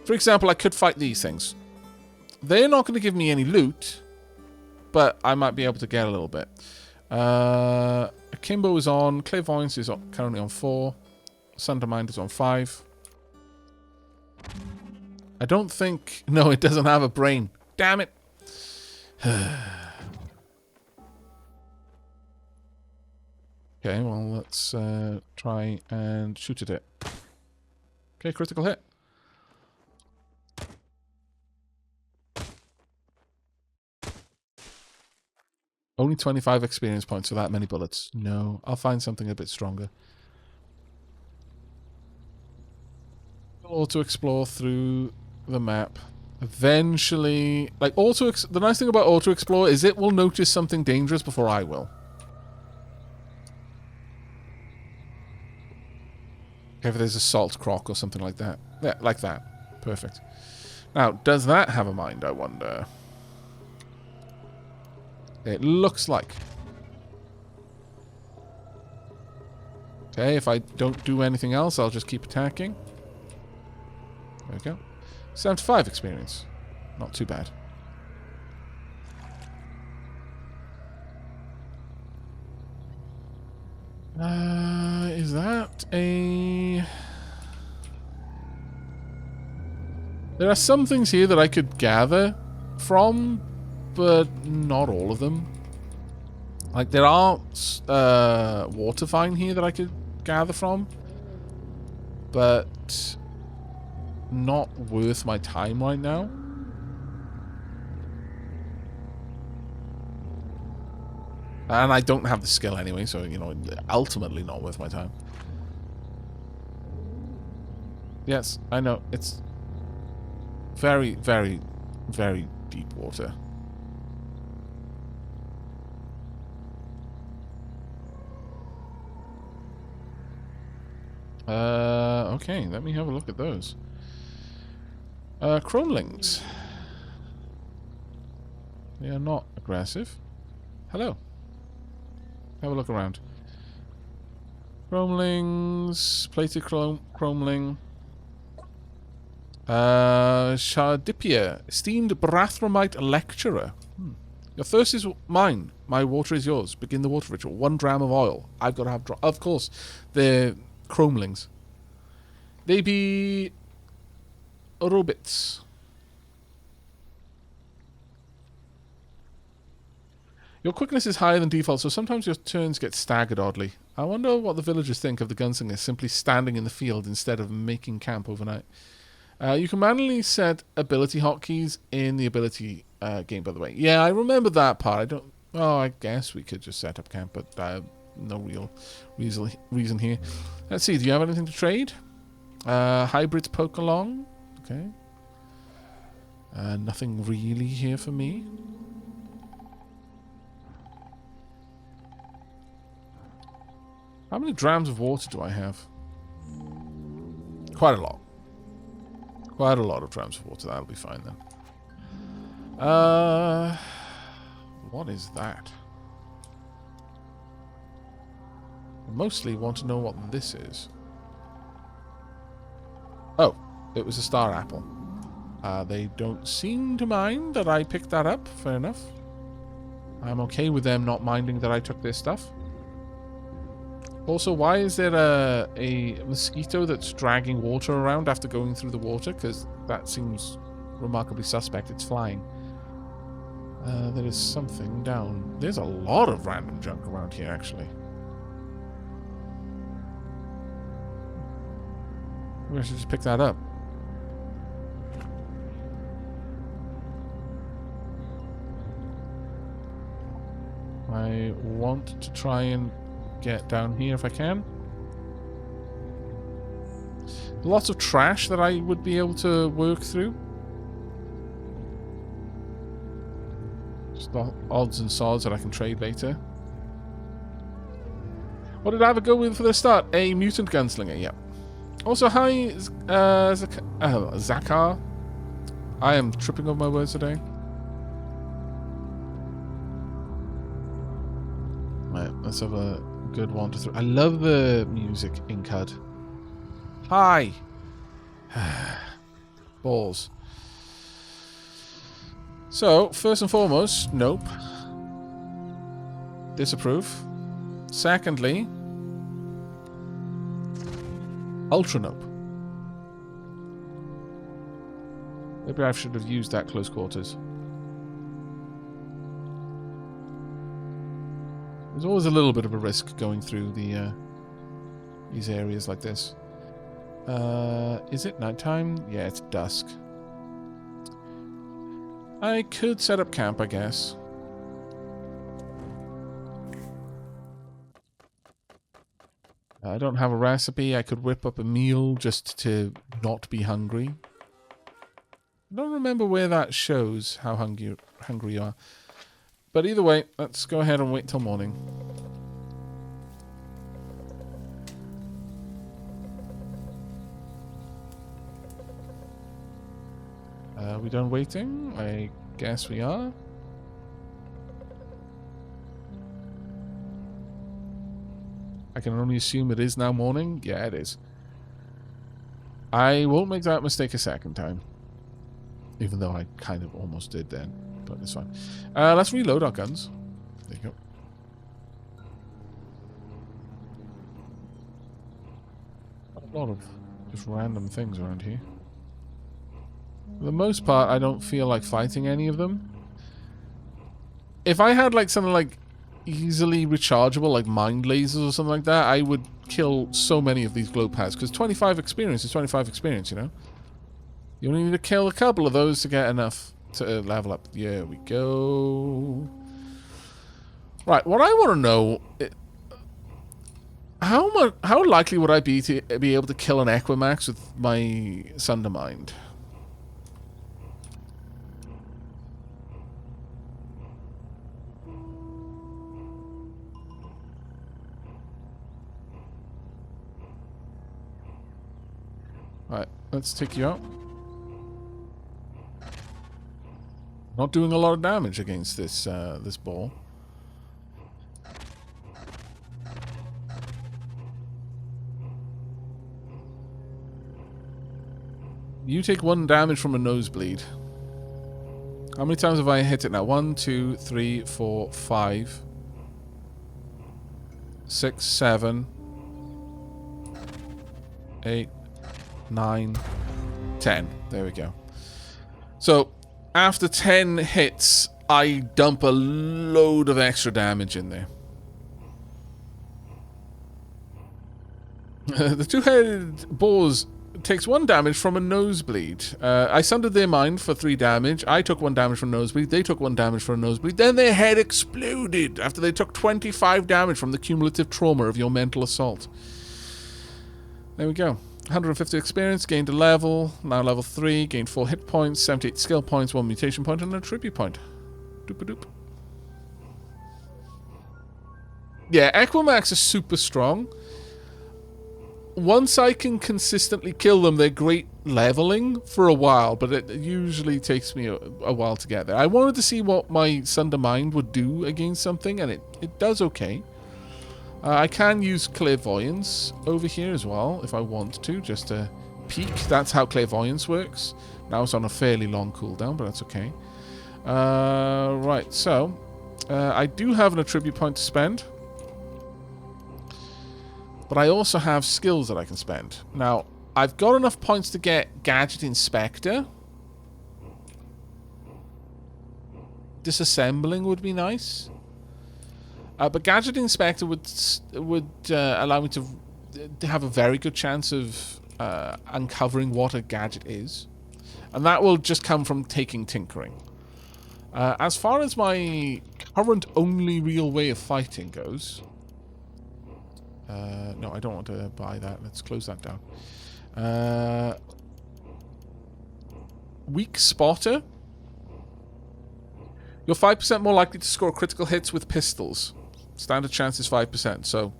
For example, I could fight these things. They're not going to give me any loot, but I might be able to get a little bit. Akimbo is on. Clairvoyance is currently on 4. Sundermind is on 5. I don't think... No, it doesn't have a brain. Damn it. Okay, well, let's try and shoot at it. Okay, critical hit. Only 25 experience points for that many bullets. No, I'll find something a bit stronger. Auto-explore through the map. Eventually... Like, the nice thing about auto-explore is it will notice something dangerous before I will. If there's a salt croc or something like that. Yeah, like that. Perfect. Now, does that have a mind, I wonder? It looks like. Okay, if I don't do anything else, I'll just keep attacking. There we go. 75 experience. Not too bad. Is that a... There are some things here that I could gather from, but not all of them. Like, there aren't water vine here that I could gather from, but not worth my time right now. And I don't have the skill anyway, so, you know, ultimately not worth my time. Yes, I know. It's very, very, very deep water. Okay, let me have a look at those. Cronelings. They are not aggressive. Hello. Have a look around. Chromelings, plated chromeling. Shardipia, esteemed Brathromite lecturer. Your thirst is mine, my water is yours. Begin the water ritual. 1 dram of oil. I've got to have... Of course, they're chromelings. They be... Robits. Your quickness is higher than default, so sometimes your turns get staggered oddly. I wonder what the villagers think of the gunslinger simply standing in the field instead of making camp overnight. You can manually set ability hotkeys in the ability game, by the way. Yeah, I remember that part. I don't... Oh, I guess we could just set up camp, but no real reason here. Let's see, do you have anything to trade? Hybrids poke along. Okay. Nothing really here for me. How many drams of water do I have? Quite a lot. Quite a lot of drams of water. That'll be fine then. What is that? I mostly want to know what this is. Oh, it was a star apple. They don't seem to mind that I picked that up. Fair enough. I'm okay with them not minding that I took their stuff. Also, why is there a mosquito that's dragging water around after going through the water? Because that seems remarkably suspect. It's flying. There is something down. There's a lot of random junk around here, actually. Maybe I should just pick that up. I want to try and get down here if I can. Lots of trash that I would be able to work through. Just odds and sods that I can trade later. What did Aavak go with for the start? A mutant gunslinger, yeah. Also, hi, Zakar. I am tripping over my words today. Right, let's have a good wander through. I love the music in Qud. Hi. Balls. So, first and foremost, nope. Disapprove. Secondly, ultra nope. Maybe I should have used that close quarters. There's always a little bit of a risk going through these areas like this. Is it nighttime? Yeah, it's dusk. I could set up camp, I guess. I don't have a recipe. I could whip up a meal just to not be hungry. I don't remember where that shows how hungry you are. But either way, let's go ahead and wait till morning. Are we done waiting? I guess we are. I can only assume it is now morning. Yeah, it is. I won't make that mistake a second time. Even though I kind of almost did then. But it's fine. Let's reload our guns. There you go. A lot of just random things around here. For the most part, I don't feel like fighting any of them. If I had like something like easily rechargeable, like mind lasers or something like that, I would kill so many of these glow pads. Because 25 experience is 25 experience, you know? You only need to kill a couple of those to get enough to level up. There we go. Right, what I want to know... How likely would I be to be able to kill an Equimax with my Sundermind? Right, let's take you out. Not doing a lot of damage against this this ball. You take 1 damage from a nosebleed. How many times have I hit it now? 1, 2, 3, 4, 5, 6, 7, 8, 9, 10. There we go. So, after 10 hits, I dump a load of extra damage in there. The two-headed boars takes 1 damage from a nosebleed. I sundered their mind for 3 damage. I took 1 damage from a nosebleed. They took 1 damage from a nosebleed. Then their head exploded after they took 25 damage from the cumulative trauma of your mental assault. There we go. 150 experience, gained a level, now level 3, gained 4 hit points, 78 skill points, 1 mutation point, and a tribute point. Doop-a-doop. Yeah, Equimax is super strong. Once I can consistently kill them, they're great leveling for a while, but it usually takes me a while to get there. I wanted to see what my Sundermind would do against something, and it does okay. I can use Clairvoyance over here as well, if I want to, just to peek. That's how Clairvoyance works. Now it's on a fairly long cooldown, but that's okay. Right, so I do have an attribute point to spend. But I also have skills that I can spend. Now, I've got enough points to get Gadget Inspector. Disassembling would be nice. But Gadget Inspector would allow me to have a very good chance of uncovering what a gadget is. And that will just come from taking Tinkering. As far as my current only real way of fighting goes... no, I don't want to buy that. Let's close that down. Weak Spotter. You're 5% more likely to score critical hits with pistols. Standard chance is 5%, so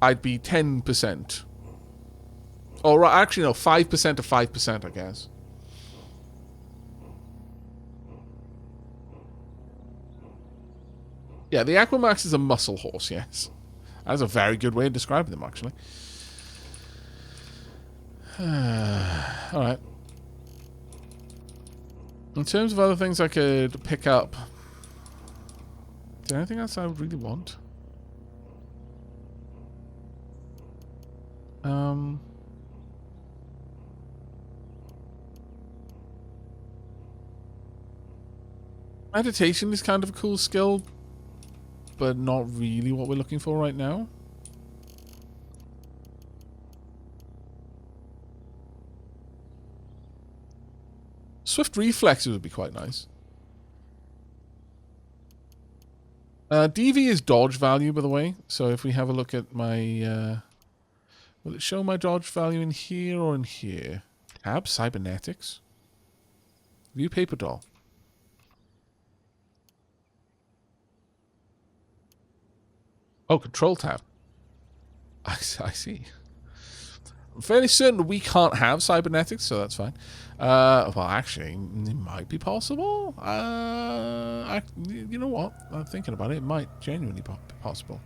I'd be 10%. Or actually, no, 5% of 5%, I guess. Yeah, the Equimax is a muscle horse, yes. That's a very good way of describing them, actually. Alright. In terms of other things I could pick up, is there anything else I really want? Meditation is kind of a cool skill, but not really what we're looking for right now. Swift reflexes would be quite nice. DV is dodge value, by the way. So if we have a look at my... will it show my dodge value in here or in here? Tab, cybernetics. View paper doll. Oh, control tab. I see. I'm fairly certain we can't have cybernetics, so that's fine. Well, actually, it might be possible. You know what? I'm thinking about it. It might genuinely be possible.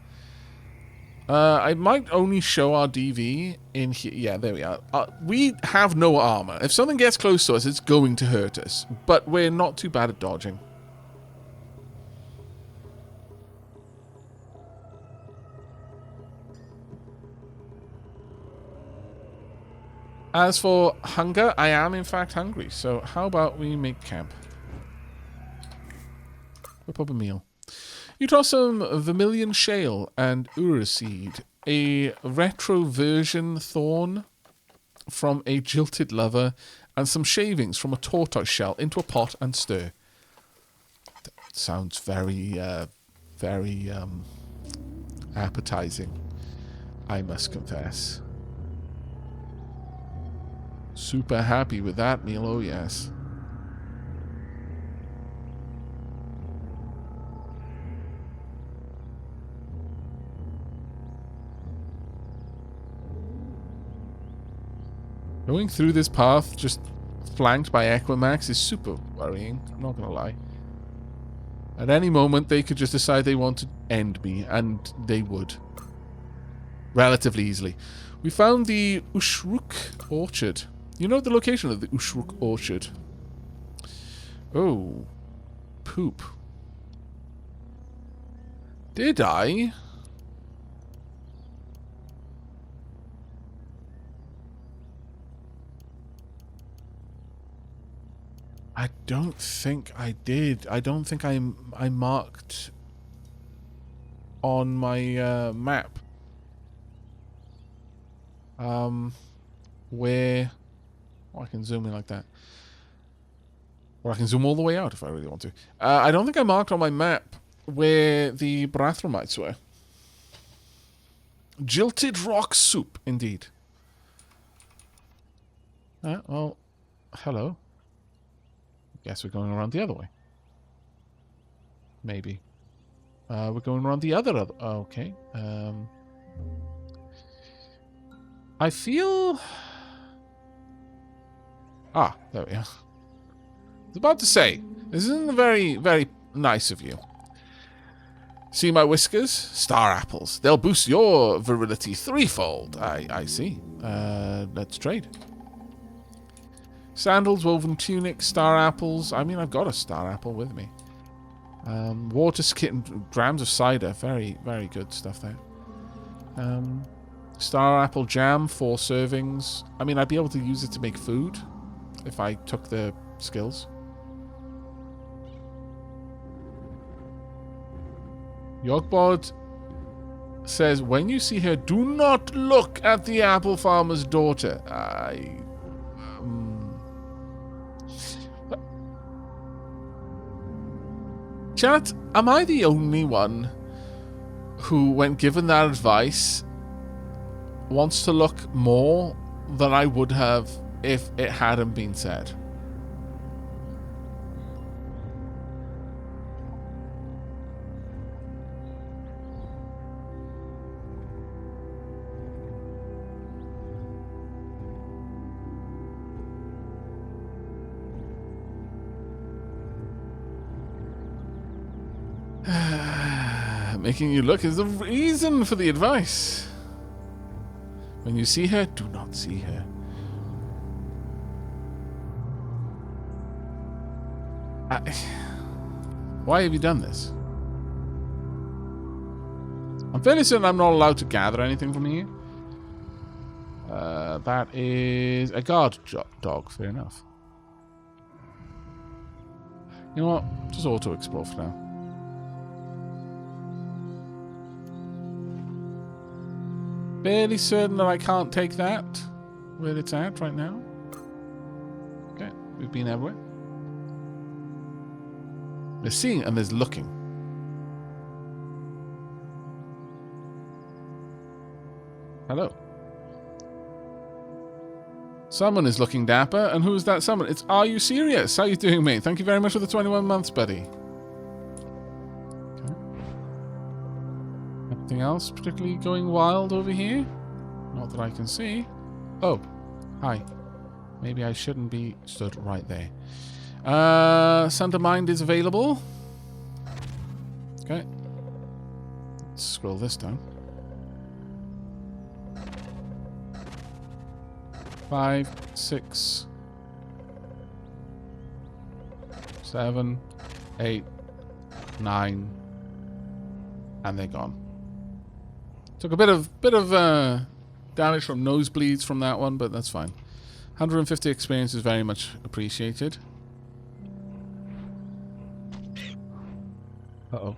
I might only show our DV in here. Yeah, there we are. We have no armor. If something gets close to us, it's going to hurt us. But we're not too bad at dodging. As for hunger, I am in fact hungry. So how about we make camp? Whip up a meal. You toss some vermilion shale and uraseed, a retroversion thorn from a jilted lover, and some shavings from a tortoise shell into a pot and stir. That sounds very appetizing, I must confess. Super happy with that meal, oh yes. Going through this path just flanked by Equimax is super worrying, I'm not gonna lie. At any moment they could just decide they want to end me, and they would. Relatively easily. We found the Ushruk Orchard. You know the location of the Ushruk Orchard? Oh. Poop. Did I? I don't think I did. I don't think I marked on my map. Where... Oh, I can zoom in like that. Or I can zoom all the way out if I really want to. I don't think I marked on my map where the Brathramites were. Jilted rock soup, indeed. Well, hello. Guess we're going around the other way. Maybe. We're going around the other... Okay. I feel... Ah, there we are. I was about to say, this isn't very, very nice of you. See my whiskers? Star apples. They'll boost your virility threefold. I see. Let's trade. Sandals, woven tunic, star apples. I mean, I've got a star apple with me. Water skin, grams of cider. Very, very good stuff there. Star apple jam, 4 servings. I mean, I'd be able to use it to make food if I took the skills. Yogbod says, when you see her, do not look at the apple farmer's daughter. Chat, am I the only one who, when given that advice, wants to look more than I would have if it hadn't been said? Making you look is the reason for the advice. When you see her, do not see her. Why have you done this? I'm fairly certain I'm not allowed to gather anything from here. That is a guard dog. Fair enough. You know what? Just auto-explore for now. Fairly certain that I can't take that where it's at right now. Okay, we've been everywhere. There's seeing and there's looking. Hello. Someone is looking dapper, and who's that someone? It's Are You Serious? How you doing, mate? Thank you very much for the 21 months, buddy. Okay. Anything else particularly going wild over here? Not that I can see. Oh, hi. Maybe I shouldn't be stood right there. Sundermind is available. Okay. Let's scroll this down. 5, 6, 7, 8, 9, and they're gone. Took a bit of damage from nosebleeds from that one, but that's fine. 150 experience is very much appreciated. Uh-oh.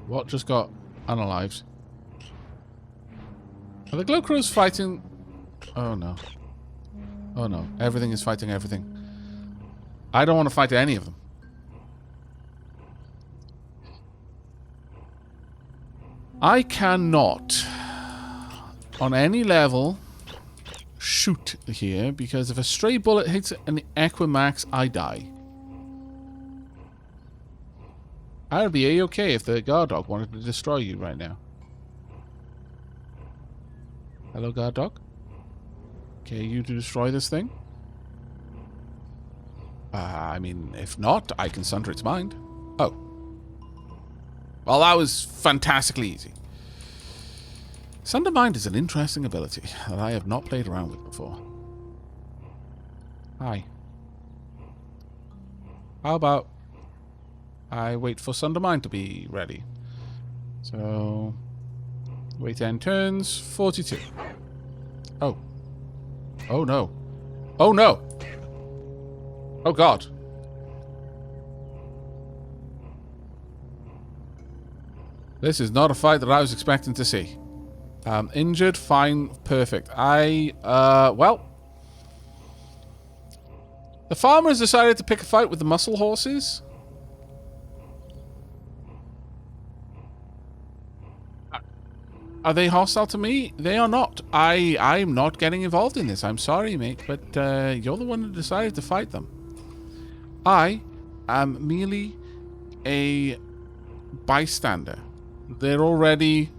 What just got unalived? Are the glow crows fighting? Oh no. Oh no. Everything is fighting everything. I don't want to fight any of them. I cannot, on any level, shoot here because if a stray bullet hits an Equimax, I die. I would be A-okay if the guard dog wanted to destroy you right now. Hello, guard dog. Okay, you to destroy this thing? I mean, if not, I can sunder its mind. Oh. Well, that was fantastically easy. Sunder Mind is an interesting ability that I have not played around with before. Hi. How about I wait for Sunder Mind to be ready? So, wait 10 turns, 42. Oh. Oh no. Oh no! Oh god. This is not a fight that I was expecting to see. Injured, fine, perfect. Well. The farmer has decided to pick a fight with the muscle horses. Are they hostile to me? They are not. I'm not getting involved in this. I'm sorry, mate, but you're the one who decided to fight them. I am merely a bystander. They're already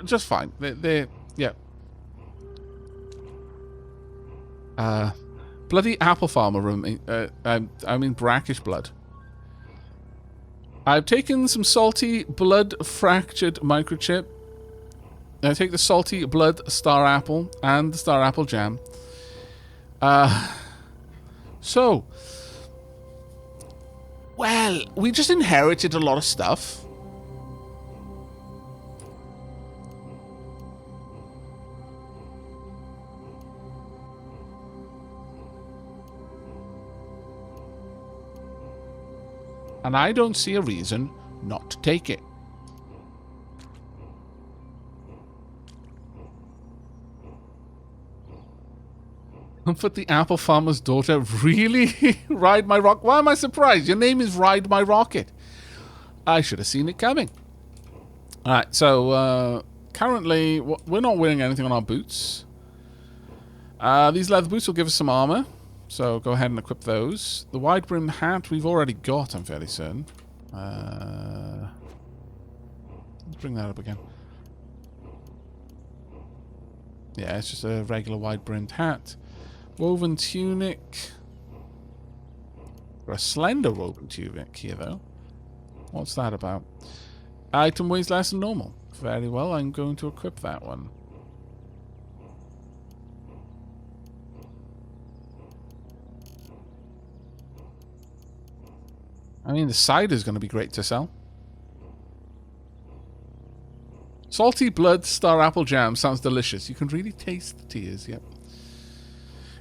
just fine. They're yeah. Bloody apple farmer room. I mean brackish blood. I've taken some salty blood fractured microchip. I take the salty blood star apple and the star apple jam. So, well, we just inherited a lot of stuff. And I don't see a reason not to take it. Comfort the apple farmer's daughter. Really? Ride my rock? Why am I surprised? Your name is Ride My Rocket. I should have seen it coming. Alright, so currently we're not wearing anything on our boots. These leather boots will give us some armor. So go ahead and equip those. The wide brim hat we've already got, I'm fairly certain. Let's bring that up again. Yeah, it's just a regular wide brimmed hat. Woven tunic. Or a slender woven tunic here, though. What's that about? Item weighs less than normal. Very well, I'm going to equip that one. I mean, the cider is going to be great to sell. Salty blood star apple jam sounds delicious. You can really taste the tears, yep.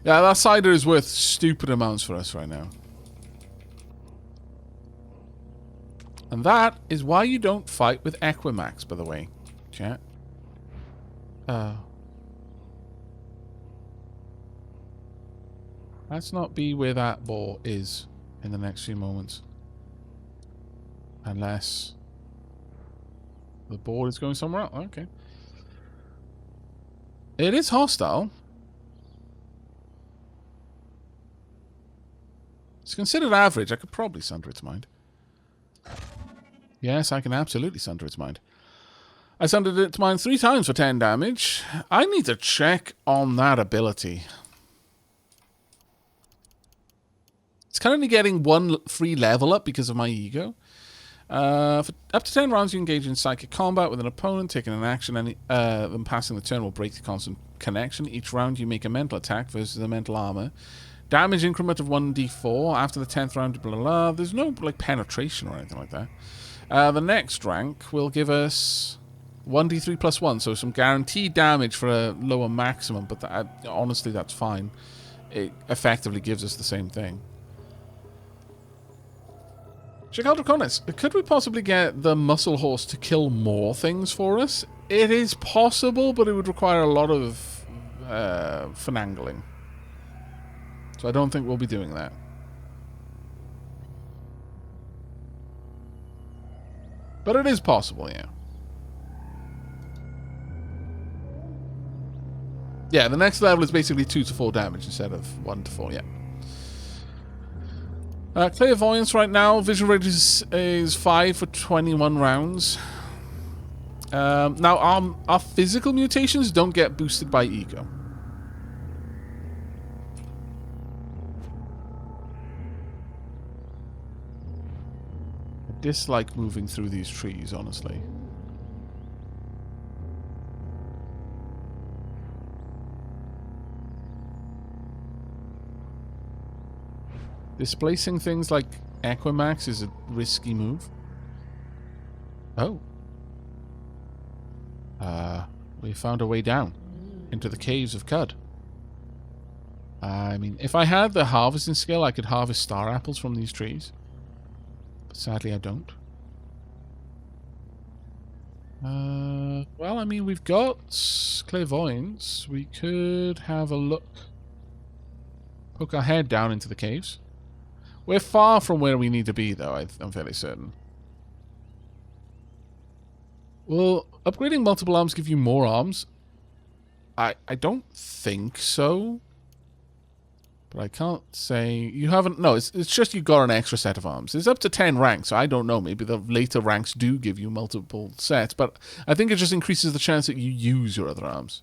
Yeah, that cider is worth stupid amounts for us right now. And that is why you don't fight with Equimax, by the way. Chat. Let's not be where that ball is in the next few moments. Unless the ball is going somewhere else. Okay. It is hostile. It's considered average. I could probably sunder its mind. Yes, I can absolutely sunder its mind. I sundered its mind 3 times for 10 damage. I need to check on that ability. It's currently getting 1 free level up because of my ego. For up to 10 rounds, you engage in psychic combat with an opponent, taking an action, and then passing the turn will break the constant connection. Each round, you make a mental attack versus the mental armor. Damage increment of 1d4 after the 10th round, blah, blah, blah. There's no like penetration or anything like that. The next rank will give us 1d3 plus 1, so some guaranteed damage for a lower maximum, but honestly, that's fine. It effectively gives us the same thing. Check out the comments. Could we possibly get the muscle horse to kill more things for us? It is possible, but it would require a lot of finagling. So I don't think we'll be doing that. But it is possible, yeah. Yeah, the next level is basically 2 to 4 damage instead of 1 to 4, yeah. Clairvoyance right now, vision rate is 5 for 21 rounds. Now, our physical mutations don't get boosted by ego. I dislike moving through these trees, honestly. Displacing things like Equimax is a risky move. Oh. We found a way down into the Caves of Qud. I mean, if I had the harvesting skill, I could harvest star apples from these trees. But sadly, I don't. Well, I mean, we've got clairvoyance. We could have a look. Poke our head down into the caves. We're far from where we need to be, though, I'm fairly certain. Will upgrading multiple arms give you more arms? I don't think so. But I can't say... You haven't... No, it's just you got an extra set of arms. It's up to 10 ranks, so I don't know. Maybe the later ranks do give you multiple sets, but I think it just increases the chance that you use your other arms.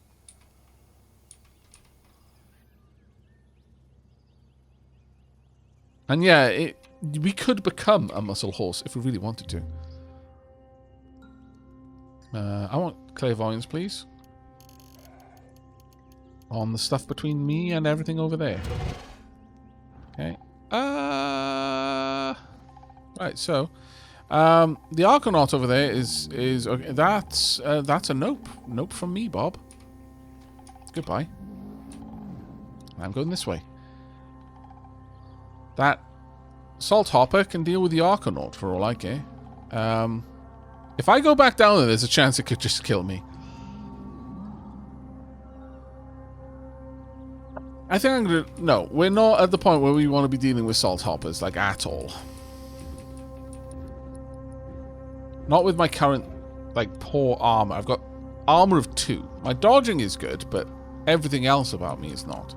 And yeah, we could become a muscle horse if we really wanted to. I want clairvoyance, please. On the stuff between me and everything over there. Okay. Right, so the Argonaut over there is okay. That's a nope. Nope from me, Bob. Goodbye. I'm going this way. That Salt Hopper can deal with the Argonaut for all I care. If I go back down there, there's a chance it could just kill me. I think I'm gonna... No, we're not at the point where we want to be dealing with Salt Hoppers, like, at all. Not with my current, like, poor armor. I've got armor of 2. My dodging is good, but everything else about me is not.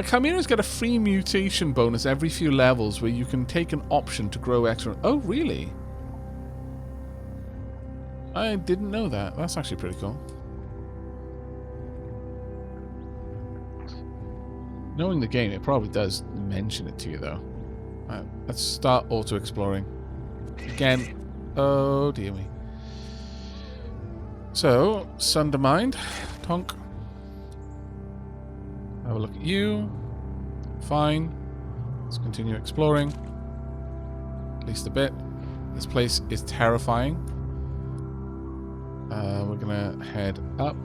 Chimera's get a free mutation bonus every few levels where you can take an option to grow extra... Oh, really? I didn't know that. That's actually pretty cool. Knowing the game, it probably does mention it to you, though. Let's start auto-exploring. Again. Oh, dear me. So, Sundermind. Tonk. Have a look at you. Fine. Let's continue exploring. At least a bit. This place is terrifying. We're gonna head up.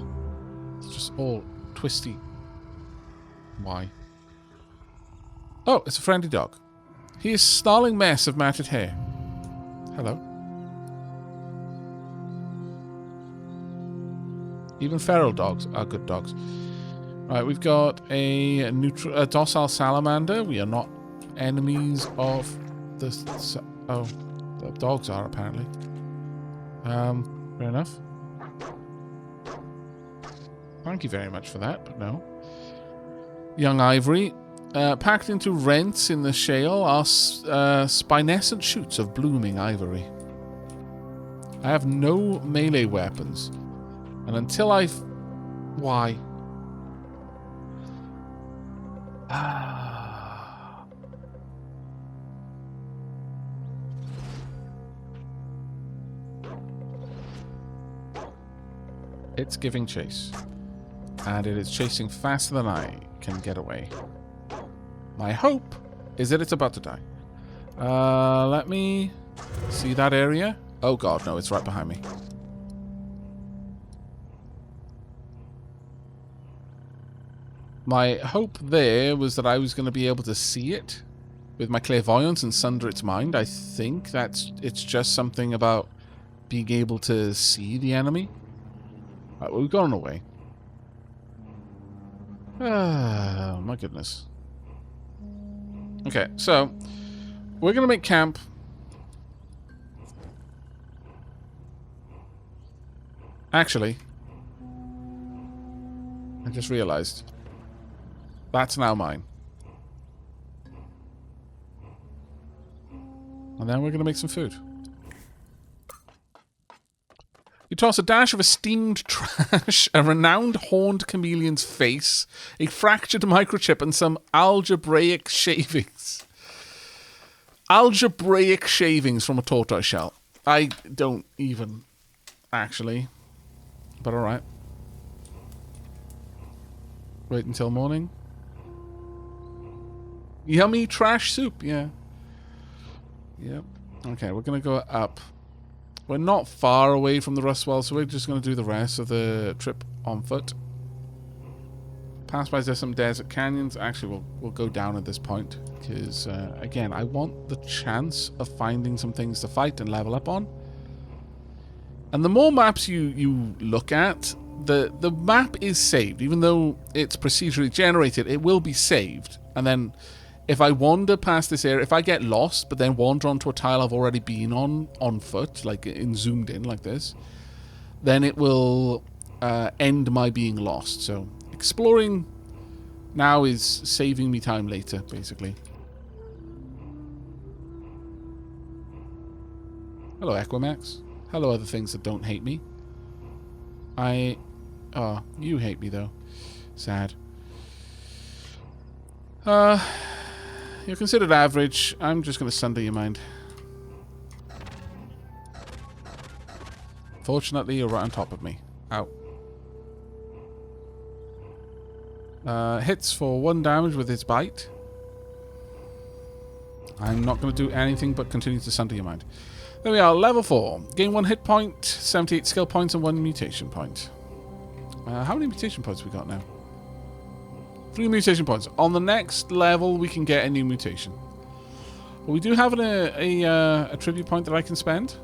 It's just all twisty. Why? Oh, it's a friendly dog. He is a snarling mess of matted hair. Hello. Even feral dogs are good dogs. Right, we've got a docile salamander. We are not enemies of the... Oh, the dogs are, apparently. Fair enough. Thank you very much for that, but no. Young ivory. Packed into rents in the shale are spinescent shoots of blooming ivory. I have no melee weapons. And until I've... Why? It's giving chase. And it is chasing faster than I can get away. My hope is that it's about to die. Let me see that area. Oh god, no, it's right behind me. My hope there was that I was going to be able to see it with my clairvoyance and sunder its mind. I think it's just something about being able to see the enemy. Right, well, we've gone away. Oh, my goodness. Okay, so we're going to make camp. Actually, I just realized that's now mine. And then we're going to make some food. You toss a dash of esteemed trash, a renowned horned chameleon's face, a fractured microchip, and some algebraic shavings. Algebraic shavings from a tortoise shell. I don't even, actually. But alright. Wait until morning. Yummy trash soup, yeah. Yep. Okay, we're going to go up. We're not far away from the Rustwell, so we're just going to do the rest of the trip on foot. Pass by some desert canyons. Actually, we'll go down at this point. Because, again, I want the chance of finding some things to fight and level up on. And the more maps you look at, the map is saved. Even though it's procedurally generated, it will be saved. And then if I wander past this area, if I get lost, but then wander onto a tile I've already been on foot, like zoomed in like this, then it will end my being lost. So exploring now is saving me time later, basically. Hello, Equimax. Hello, other things that don't hate me. Oh, you hate me, though. Sad. You're considered average. I'm just going to sunder your mind. Fortunately, you're right on top of me. Ow. Hits for 1 damage with its bite. I'm not going to do anything but continue to sunder your mind. There we are, level 4. Gain 1 hit point, 78 skill points, and 1 mutation point. How many mutation points we got now? 3 mutation points. On the next level, we can get a new mutation. Well, we do have a tribute point that I can spend.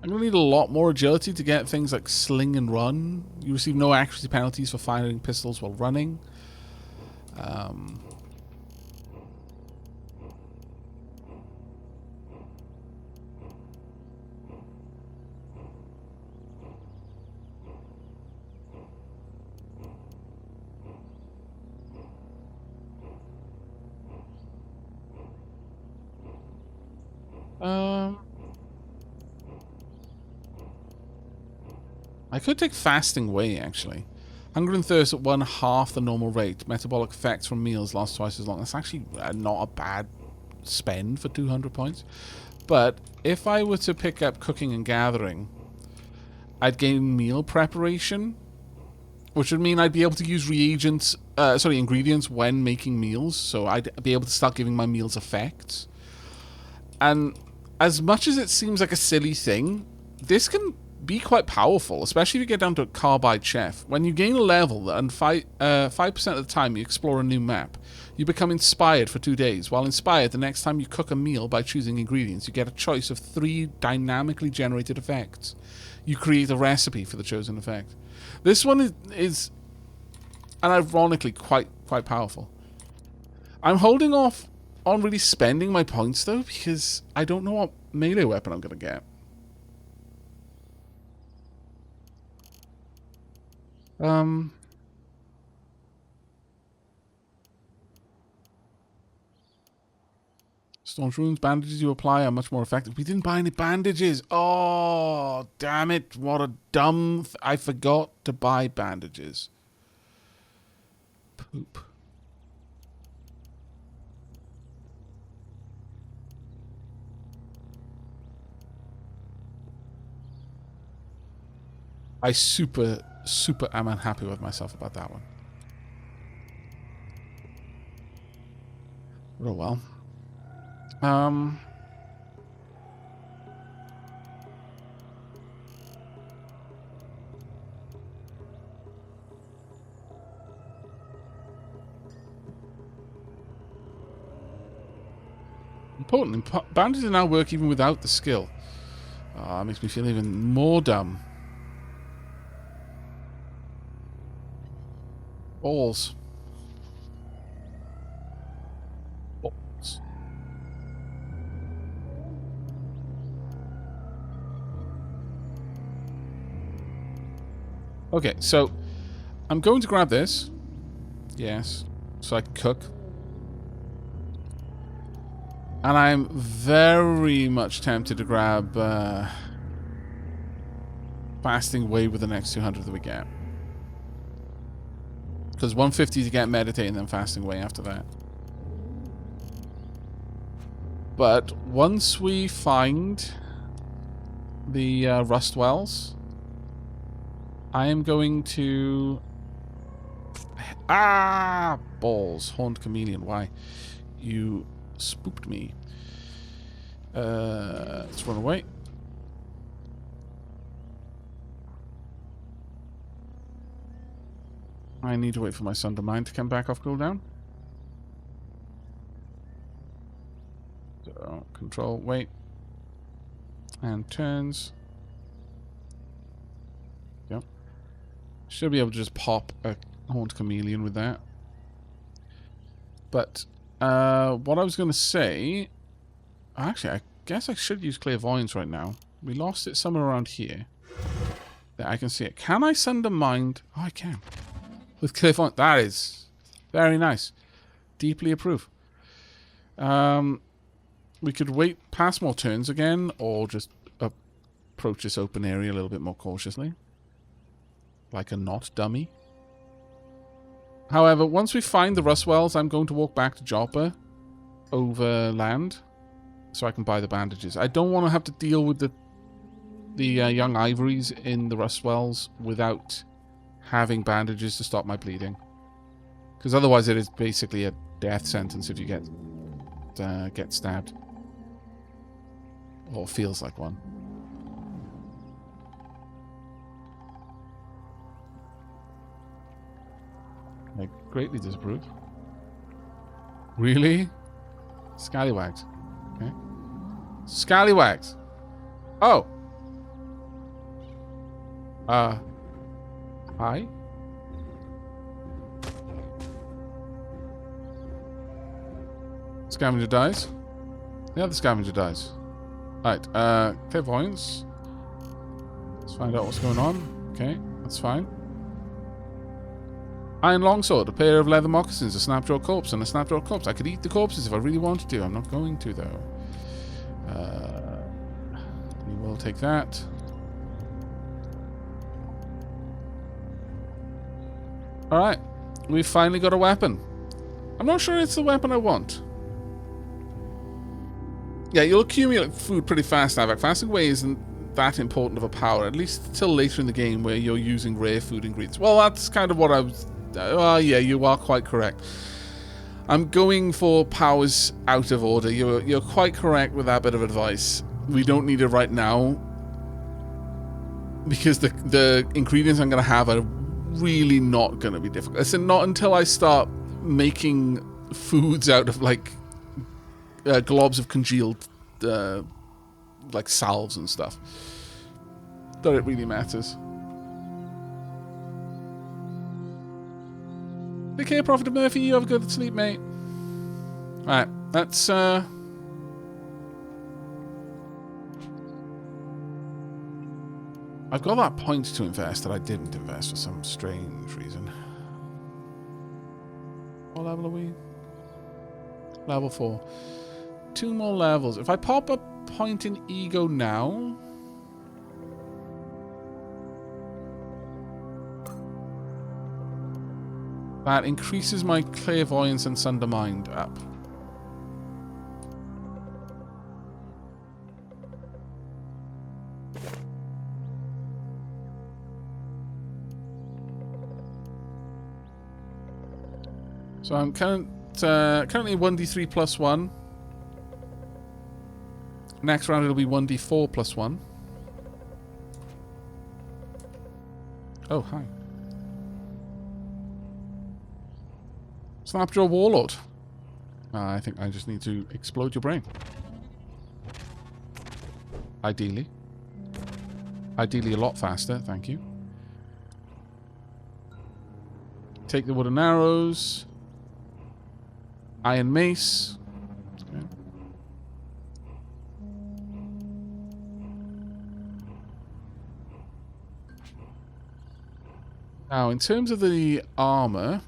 I'm going to need a lot more agility to get things like sling and run. You receive no accuracy penalties for firing pistols while running. I could take fasting away, actually. Hunger and thirst at 1/2 the normal rate. Metabolic effects from meals last twice as long. That's actually not a bad spend for 200 points. But if I were to pick up cooking and gathering, I'd gain meal preparation, which would mean I'd be able to use ingredients when making meals. So I'd be able to start giving my meals effects. And as much as it seems like a silly thing, this can be quite powerful, especially if you get down to a carbide chef. When you gain a level and 5% of the time you explore a new map, you become inspired for 2 days. While inspired, the next time you cook a meal by choosing ingredients, you get a choice of 3 dynamically generated effects. You create a recipe for the chosen effect. This one is and ironically quite powerful. I'm holding off on really spending my points though, because I don't know what melee weapon I'm going to get. Staunch wounds, bandages you apply are much more effective. We didn't buy any bandages. Oh, damn it. What a dumb... I forgot to buy bandages. Poop. I super am unhappy with myself about that one. Oh well. Important. Bandages now work even without the skill. That makes me feel even more dumb. Balls. Balls. Okay, so I'm going to grab this. Yes. So I can cook. And I'm very much tempted to grab fasting way with the next 200 that we get. Because 150 to get meditate and then fasting way after that. But once we find the rust wells, I am going to... Ah! Balls. Horned chameleon. Why? You spooked me. Let's run away. I need to wait for my Sunder Mine to come back off cooldown. So, control, wait. And turns. Yep. Should be able to just pop a Horned Chameleon with that. But, what I was going to say... Actually, I guess I should use Clairvoyance right now. We lost it somewhere around here. There, I can see it. Can I Sunder Mine? Oh, I can. With Clairvoyance. That is very nice. Deeply approve. We could wait past more turns again, or just approach this open area a little bit more cautiously. Like a not dummy. However, once we find the rust wells, I'm going to walk back to Joppa overland so I can buy the bandages. I don't want to have to deal with the young ivories in the rust wells without having bandages to stop my bleeding. Because otherwise it is basically a death sentence if you get stabbed. Or feels like one. I greatly disapprove. Really? Scallywags. Okay. Scallywags. Oh. Hi. Scavenger dies. The other scavenger dies. Alright, Clairvoyance. Let's find out what's going on. Okay, that's fine. Iron Longsword, a pair of leather moccasins, a snapjaw corpse, and a snapjaw corpse. I could eat the corpses if I really wanted to. I'm not going to, though. We will take that. Alright. We've finally got a weapon. I'm not sure it's the weapon I want. Yeah, you'll accumulate food pretty fast, Aavak. Fasting away isn't that important of a power, at least till later in the game where you're using rare food ingredients. Well, that's kind of what I was... yeah, you are quite correct. I'm going for powers out of order. You're quite correct with that bit of advice. We don't need it right now, because the ingredients I'm going to have are really not going to be difficult. It's not until I start making foods out of, like, globs of congealed, like, salves and stuff, that it really matters. Take care, Prophet Murphy. You have a good sleep, mate. Alright, that's, I've got that point to invest that I didn't invest for some strange reason. What level are we? Level 4. 2 more levels. If I pop a point in ego now... that increases my clairvoyance and Sunder Mind up. So I'm currently 1d3 plus 1. Next round it'll be 1d4 plus 1. Oh, hi. Snapjaw Warlord. I think I just need to explode your brain. Ideally. Ideally a lot faster, thank you. Take the wooden arrows. Iron mace. Okay. Now, in terms of the armor,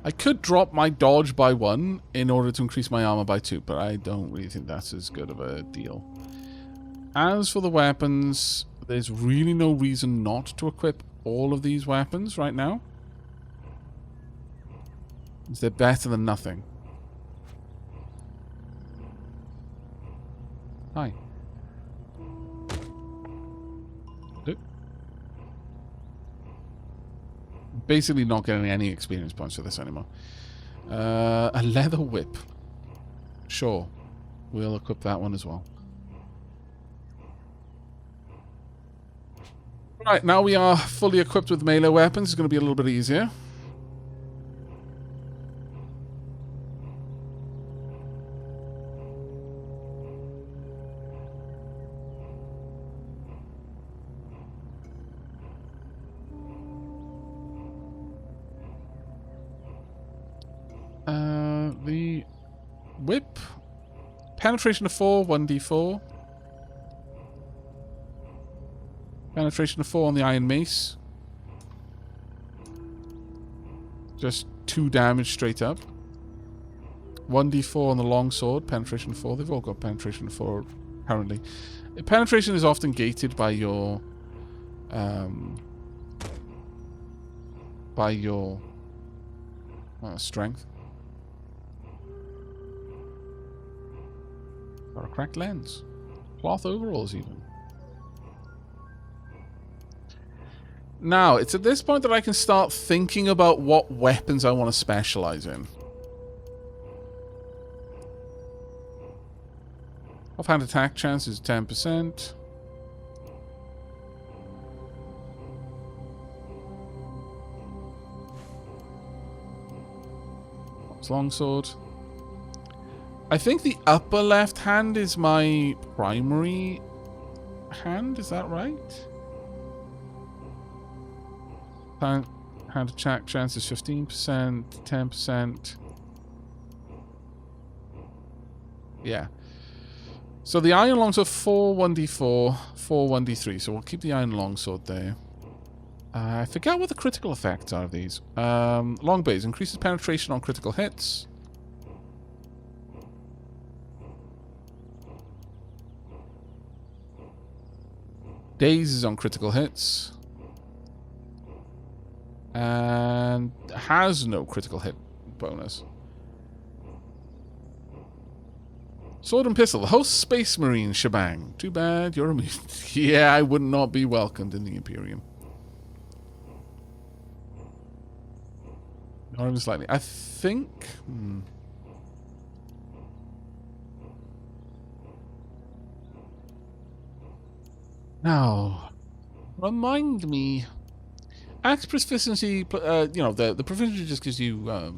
I could drop my dodge by 1 in order to increase my armor by 2, but I don't really think that's as good of a deal. As for the weapons, there's really no reason not to equip all of these weapons right now. They're better than nothing. Hi. Basically not getting any experience points for this anymore. A leather whip. Sure. We'll equip that one as well. Right, now we are fully equipped with melee weapons. It's going to be a little bit easier. The whip. Penetration of 4, 1d4. Penetration of 4 on the iron mace. Just 2 damage straight up. 1d4 on the longsword. Penetration of 4. They've all got penetration of 4 currently. Penetration is often gated by your strength. Or a cracked lens. Cloth overalls even. Now, it's at this point that I can start thinking about what weapons I want to specialize in. Offhand attack chance is 10%. Longsword. I think the upper left hand is my primary hand, is that right? Hand attack chance is 15%, 10%. Yeah. So the iron longsword 4 1d4, 4 1d3. So we'll keep the iron longsword there. I forget what the critical effects are of these. Long bays increases penetration on critical hits. Dazes on critical hits. And has no critical hit bonus. Sword and pistol. The whole Space Marine shebang. Too bad you're removed. Yeah, I would not be welcomed in the Imperium. Not even slightly. I think... Now, remind me. Axe proficiency, you know, the proficiency just gives you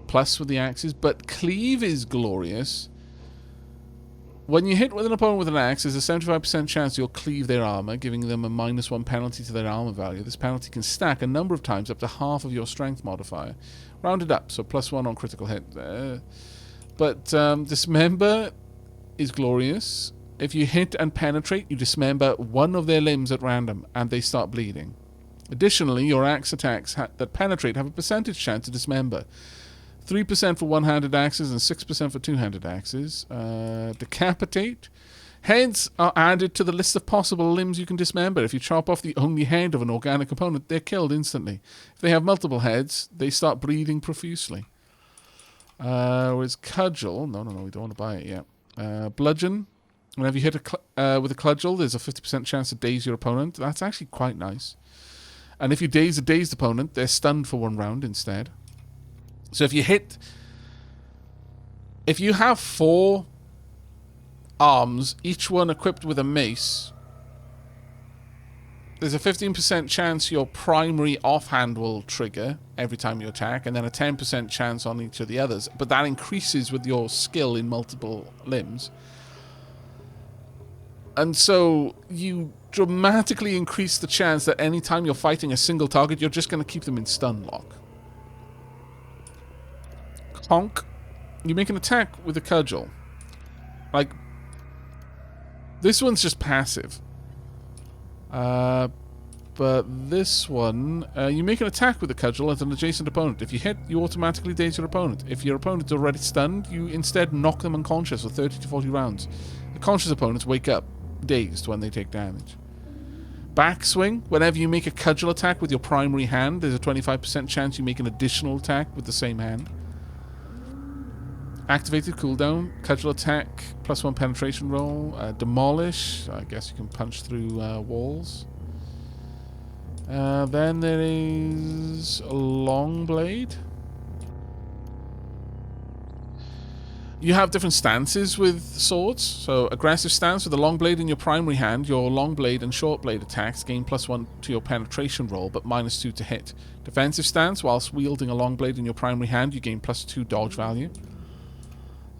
plus with the axes, but cleave is glorious. When you hit with an opponent with an axe, there's a 75% chance you'll cleave their armor, giving them a -1 penalty to their armor value. This penalty can stack a number of times up to half of your strength modifier. Rounded up, so +1 on critical hit. But dismember is glorious. If you hit and penetrate, you dismember one of their limbs at random, and they start bleeding. Additionally, your axe attacks that penetrate have a percentage chance to dismember. 3% for one-handed axes and 6% for two-handed axes. Decapitate. Heads are added to the list of possible limbs you can dismember. If you chop off the only head of an organic opponent, they're killed instantly. If they have multiple heads, they start bleeding profusely. Whereas Cudgel... No, we don't want to buy it yet. Bludgeon. Whenever you hit with a Cudgel, there's a 50% chance to daze your opponent. That's actually quite nice. And if you daze a dazed opponent, they're stunned for 1 round instead. So if you have 4 arms, each one equipped with a mace, there's a 15% chance your primary offhand will trigger every time you attack, and then a 10% chance on each of the others. But that increases with your skill in multiple limbs. And so you dramatically increase the chance that any time you're fighting a single target, you're just going to keep them in stun lock. Conk. You make an attack with a Cudgel. Like, this one's just passive. But this one, you make an attack with a Cudgel at an adjacent opponent. If you hit, you automatically daze your opponent. If your opponent is already stunned, you instead knock them unconscious for 30 to 40 rounds. The conscious opponents wake up dazed when they take damage. Backswing. Whenever you make a Cudgel attack with your primary hand, there's a 25% chance you make an additional attack with the same hand. Activated cooldown. Cudgel attack, +1 penetration roll. Demolish. I guess you can punch through walls. Then there is a long blade. You have different stances with swords. So aggressive stance with a long blade in your primary hand. Your long blade and short blade attacks gain +1 to your penetration roll, but -2 to hit. Defensive stance, whilst wielding a long blade in your primary hand, you gain +2 dodge value.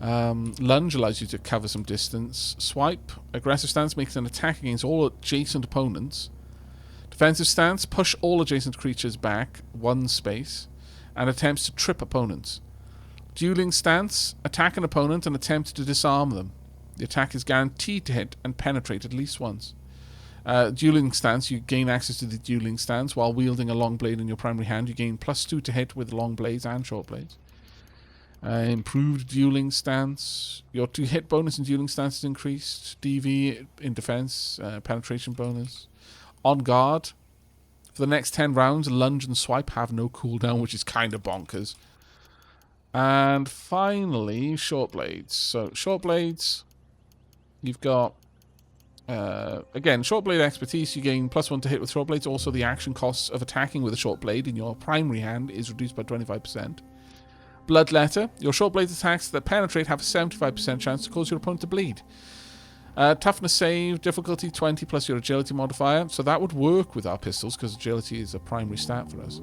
Lunge allows you to cover some distance. Swipe. Aggressive stance makes an attack against all adjacent opponents. Defensive stance, push all adjacent creatures back 1 space and attempts to trip opponents. Dueling stance, attack an opponent and attempt to disarm them. The attack is guaranteed to hit and penetrate at least once. Dueling stance, you gain access to the dueling stance while wielding a long blade in your primary hand. You gain +2 to hit with long blades and short blades. Improved dueling stance. Your 2 hit bonus in dueling stance is increased. DV in defense, penetration bonus. On guard. For the next 10 rounds, lunge and swipe have no cooldown, which is kind of bonkers. And finally, short blades. So short blades, you've got, again, short blade expertise. You gain +1 to hit with short blades. Also, the action costs of attacking with a short blade in your primary hand is reduced by 25%. Bloodletter. Your short blade attacks that penetrate have a 75% chance to cause your opponent to bleed. Toughness save, difficulty 20 plus your agility modifier. So that would work with our pistols because agility is a primary stat for us.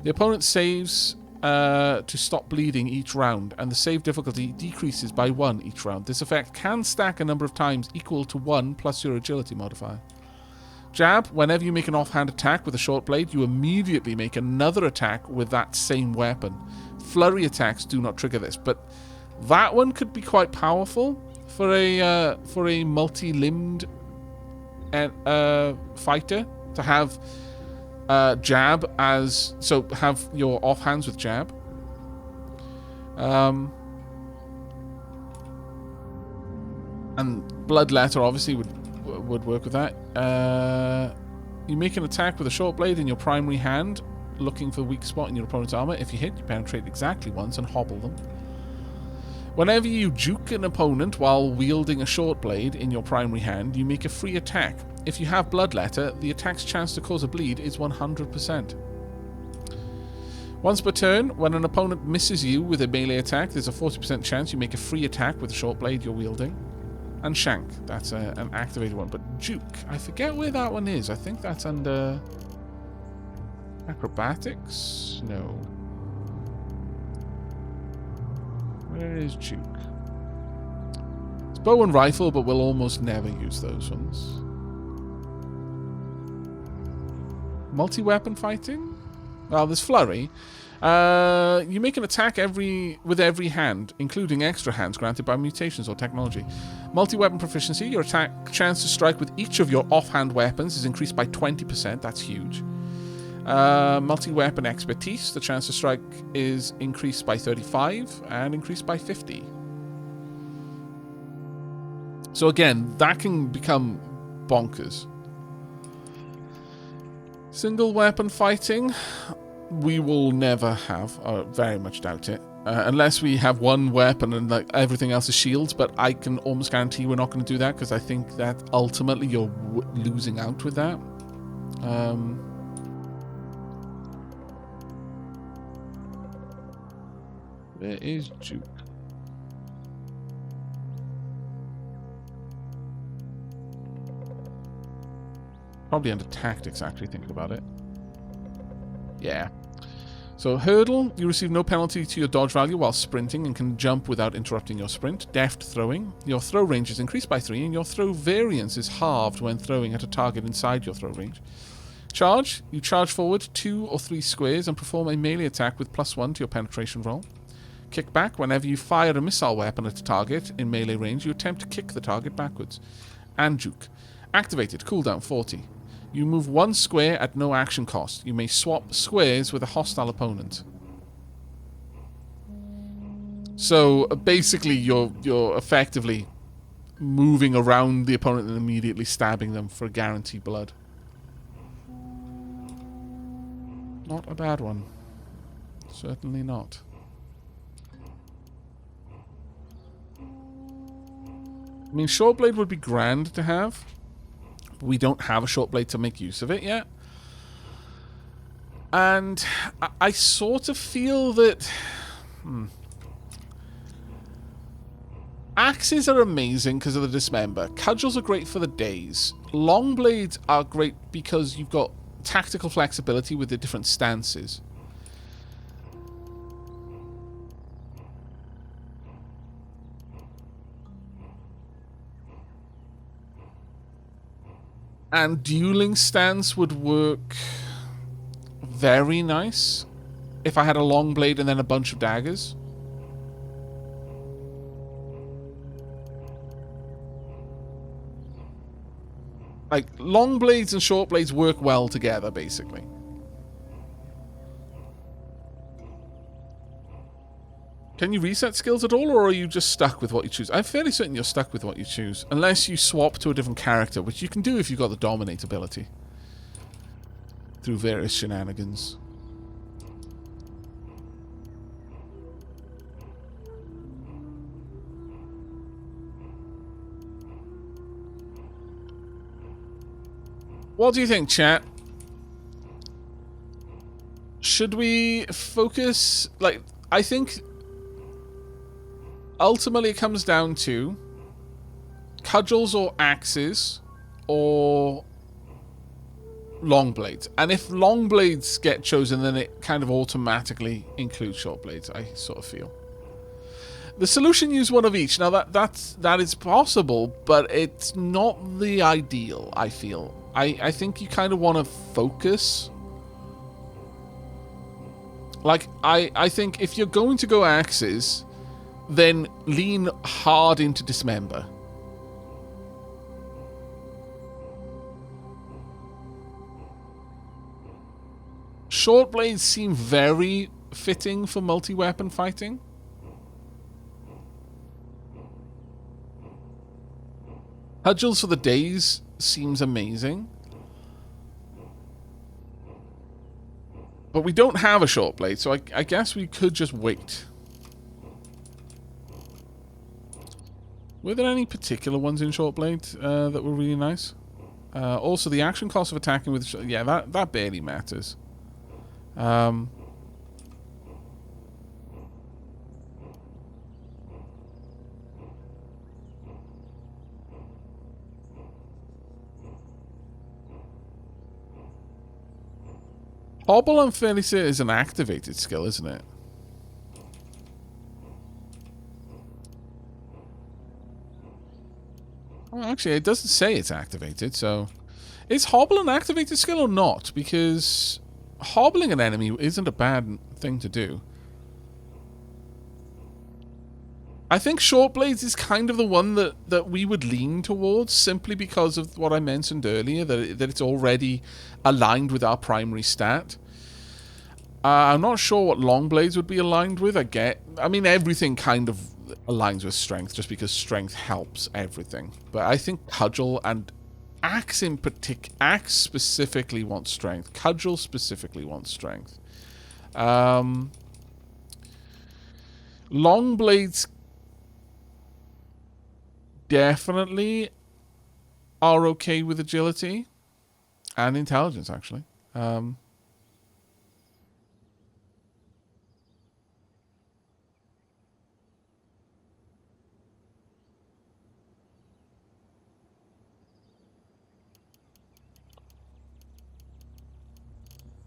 The opponent saves to stop bleeding each round, and the save difficulty decreases by 1 each round. This effect can stack a number of times equal to 1 plus your agility modifier. Jab. Whenever you make an offhand attack with a short blade, you immediately make another attack with that same weapon. Flurry attacks do not trigger this, but that one could be quite powerful for a multi-limbed fighter to have jab as, so have your offhands with jab. And bloodletter obviously would work with that. You make an attack with a short blade in your primary hand, looking for a weak spot in your opponent's armor. If you hit, you penetrate exactly once and hobble them. Whenever you juke an opponent while wielding a short blade in your primary hand, you make a free attack. If you have Bloodletter, the attack's chance to cause a bleed is 100%. Once per turn, when an opponent misses you with a melee attack, there's a 40% chance you make a free attack with the short blade you're wielding. And Shank, that's an activated one. But Juke, I forget where that one is. I think that's under Acrobatics? No. Where is Juke? It's bow and rifle, but we'll almost never use those ones. Multi-weapon fighting? Well, there's Flurry. You make an attack with every hand, including extra hands granted by mutations or technology. Multi-weapon proficiency, your attack chance to strike with each of your offhand weapons is increased by 20%. That's huge. Multi-weapon expertise, the chance to strike is increased by 35 and increased by 50. So again, that can become bonkers. Single weapon fighting, we will never have. I very much doubt it. Unless we have one weapon and like everything else is shields, but I can almost guarantee we're not going to do that because I think that ultimately you're losing out with that. Where is Juke? Probably under tactics, actually, thinking about it. Yeah. So, hurdle, you receive no penalty to your dodge value while sprinting and can jump without interrupting your sprint. Deft throwing, your throw range is increased by 3 and your throw variance is halved when throwing at a target inside your throw range. Charge, you charge forward 2 or 3 squares and perform a melee attack with +1 to your penetration roll. Kickback, whenever you fire a missile weapon at a target in melee range, you attempt to kick the target backwards. And Juke. Activated, cooldown 40. You move 1 square at no action cost. You may swap squares with a hostile opponent. So basically you're effectively moving around the opponent and immediately stabbing them for guaranteed blood. Not a bad one. Certainly not. I mean, short blade would be grand to have. We don't have a short blade to make use of it yet. And I sort of feel that... Axes are amazing because of the dismember. Cudgels are great for the days. Long blades are great because you've got tactical flexibility with the different stances. And dueling stance would work very nice if I had a long blade and then a bunch of daggers. Like, long blades and short blades work well together, basically. Can you reset skills at all, or are you just stuck with what you choose? I'm fairly certain you're stuck with what you choose, unless you swap to a different character, which you can do if you've got the Dominate ability. Through various shenanigans. What do you think, chat? Should we focus... Like, I think... Ultimately, it comes down to cudgels or axes or long blades. And if long blades get chosen, then it kind of automatically includes short blades, I sort of feel. The solution, use one of each. Now, that is possible, but it's not the ideal, I feel. I think you kind of want to focus. Like, I think if you're going to go axes... then lean hard into dismember. Short blades seem very fitting for multi-weapon fighting. Cudgels for the days seems amazing. But we don't have a short blade, so I guess we could just wait. Were there any particular ones in short blade that were really nice? Also, the action cost of attacking with... Yeah, that barely matters. Hobble, I'm fairly certain, is an activated skill, isn't it? Well, actually, it doesn't say it's activated, so... Is Hobble an activated skill or not? Because hobbling an enemy isn't a bad thing to do. I think Short Blades is kind of the one that we would lean towards, simply because of what I mentioned earlier, that it's already aligned with our primary stat. I'm not sure what Long Blades would be aligned with. I mean, everything kind of aligns with Strength, just because Strength helps everything. But I think Cudgel and Axe in particular... Axe specifically wants Strength. Cudgel specifically wants Strength. Long Blades... definitely are okay with agility and intelligence, actually.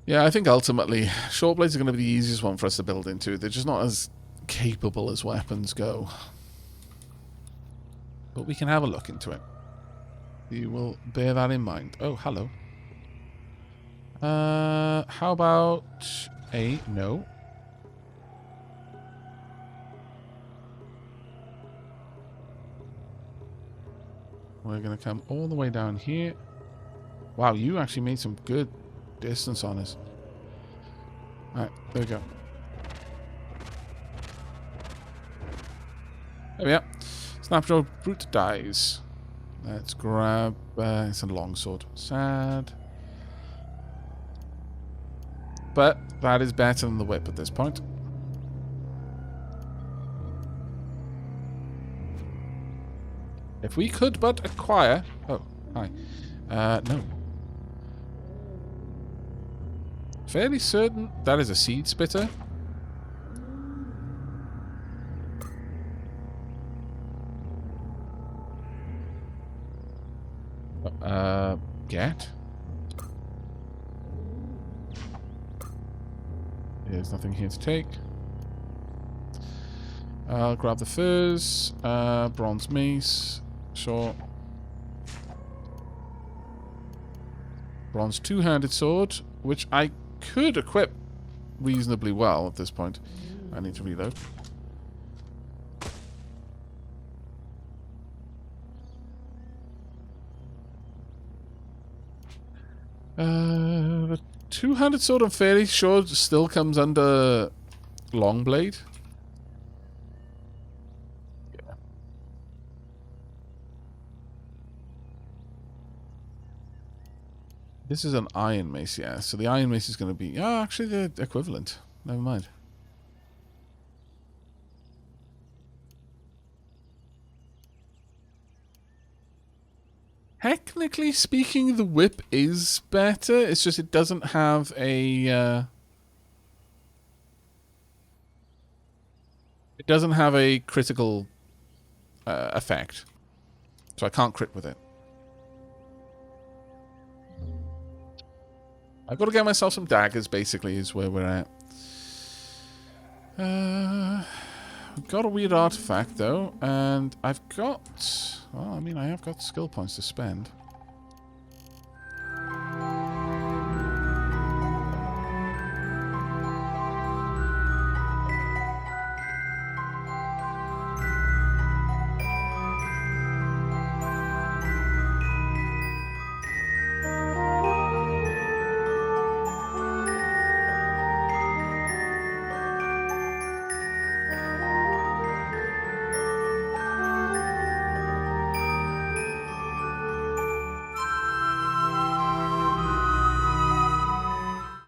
Yeah, I think ultimately short blades are going to be the easiest one for us to build into. They're just not as capable as weapons go. But we can have a look into it. You will bear that in mind. Oh, hello. How about a no? We're going to come all the way down here. Wow, you actually made some good distance on us. Alright, there we go. There we are. Snapshot brute dies. Let's grab... it's a longsword. Sad. But that is better than the whip at this point. If we could but acquire... Oh, hi. No. Fairly certain that is a seed spitter. Get. There's nothing here to take. I'll grab the furs. Bronze mace. Sure. Bronze two-handed sword, which I could equip reasonably well at this point. I need to reload. The two-handed sword, I'm fairly sure, still comes under long blade. Yeah. This is an iron mace, yeah. So the iron mace is going to be... Oh, actually, they're equivalent. Never mind. Technically speaking, the whip is better. It's just it doesn't have a... it doesn't have a critical effect. So I can't crit with it. I've got to get myself some daggers, basically, is where we're at. I've got a weird artifact, though, and I've got... Well, I mean, I have got skill points to spend.